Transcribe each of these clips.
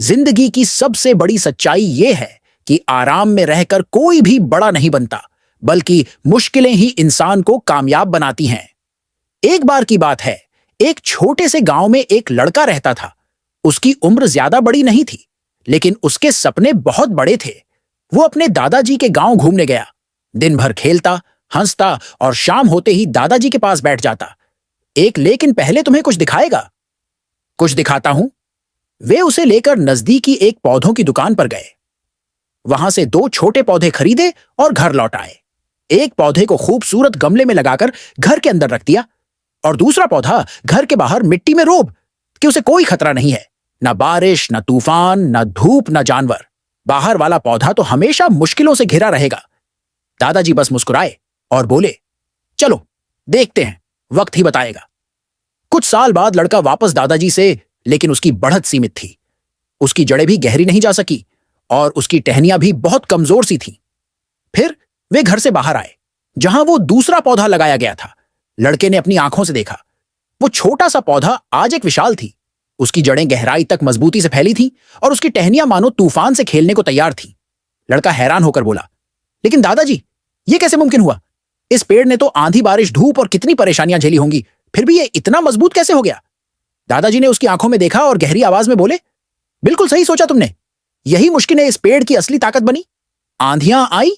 जिंदगी की सबसे बड़ी सच्चाई यह है कि आराम में रहकर कोई भी बड़ा नहीं बनता, बल्कि मुश्किलें ही इंसान को कामयाब बनाती हैं। एक बार की बात है, एक छोटे से गांव में एक लड़का रहता था। उसकी उम्र ज्यादा बड़ी नहीं थी, लेकिन उसके सपने बहुत बड़े थे। वो अपने दादाजी के गांव घूमने गया। दिन भर खेलता, हंसता और शाम होते ही दादाजी के पास बैठ जाता। एक लेकिन पहले तुम्हें कुछ दिखाएगा। कुछ दिखाता हूं। वे उसे लेकर नजदीकी एक पौधों की दुकान पर गए। वहां से दो छोटे पौधे खरीदे और घर लौट आए। एक पौधे को खूबसूरत गमले में लगाकर घर के अंदर रख दिया और दूसरा पौधा घर के बाहर मिट्टी में रोप कि उसे कोई खतरा नहीं है, न बारिश, न तूफान, न धूप, न जानवर। बाहर वाला पौधा तो हमेशा मुश्किलों से घिरा रहेगा। दादाजी बस मुस्कुराए और बोले, चलो देखते हैं, वक्त ही बताएगा। कुछ साल बाद लड़का वापस दादाजी से, लेकिन उसकी बढ़त सीमित थी। उसकी जड़ें भी गहरी नहीं जा सकी और उसकी टहनियां भी बहुत कमजोर सी थीं। फिर वे घर से बाहर आए, जहां वो दूसरा पौधा लगाया गया था। लड़के ने अपनी आंखों से देखा, वो छोटा सा पौधा आज एक विशाल थी। उसकी जड़ें गहराई तक मजबूती से फैली थीं और उसकी टहनियां मानो तूफान से खेलने को तैयार थीं। लड़का हैरान होकर बोला, लेकिन दादाजी, ये कैसे मुमकिन हुआ? इस पेड़ ने तो आंधी, बारिश, धूप और कितनी परेशानियां झेली होंगी, फिर भी ये इतना मजबूत कैसे हो गया? दादाजी ने उसकी आंखों में देखा और गहरी आवाज में बोले, बिल्कुल सही सोचा तुमने। यही मुश्किलें इस पेड़ की असली ताकत बनी। आंधियां आई,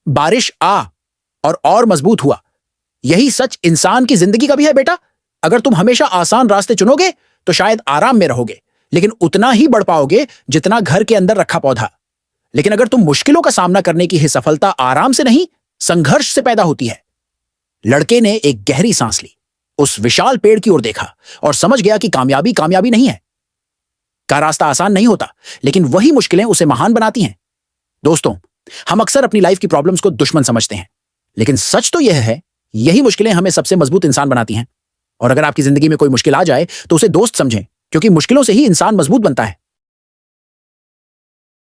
बारिश आ और मजबूत हुआ। यही सच इंसान की जिंदगी का भी है बेटा। अगर तुम हमेशा आसान रास्ते चुनोगे तो शायद आराम में रहोगे, लेकिन उतना ही बढ़ पाओगे जितना घर के अंदर रखा पौधा। लेकिन अगर तुम मुश्किलों का सामना करने की ही सफलता आराम से नहीं, संघर्ष से पैदा होती है। लड़के ने एक गहरी सांस ली, उस विशाल पेड़ की ओर देखा और समझ गया कि कामयाबी कामयाबी नहीं है का रास्ता आसान नहीं होता, लेकिन वही मुश्किलें उसे महान बनाती हैं। दोस्तों, हम अक्सर अपनी लाइफ की प्रॉब्लम्स को दुश्मन समझते हैं, लेकिन सच तो यह है, यही मुश्किलें हमें सबसे मजबूत इंसान बनाती हैं। और अगर आपकी जिंदगी में कोई मुश्किल आ जाए तो उसे दोस्त समझें, क्योंकि मुश्किलों से ही इंसान मजबूत बनता है।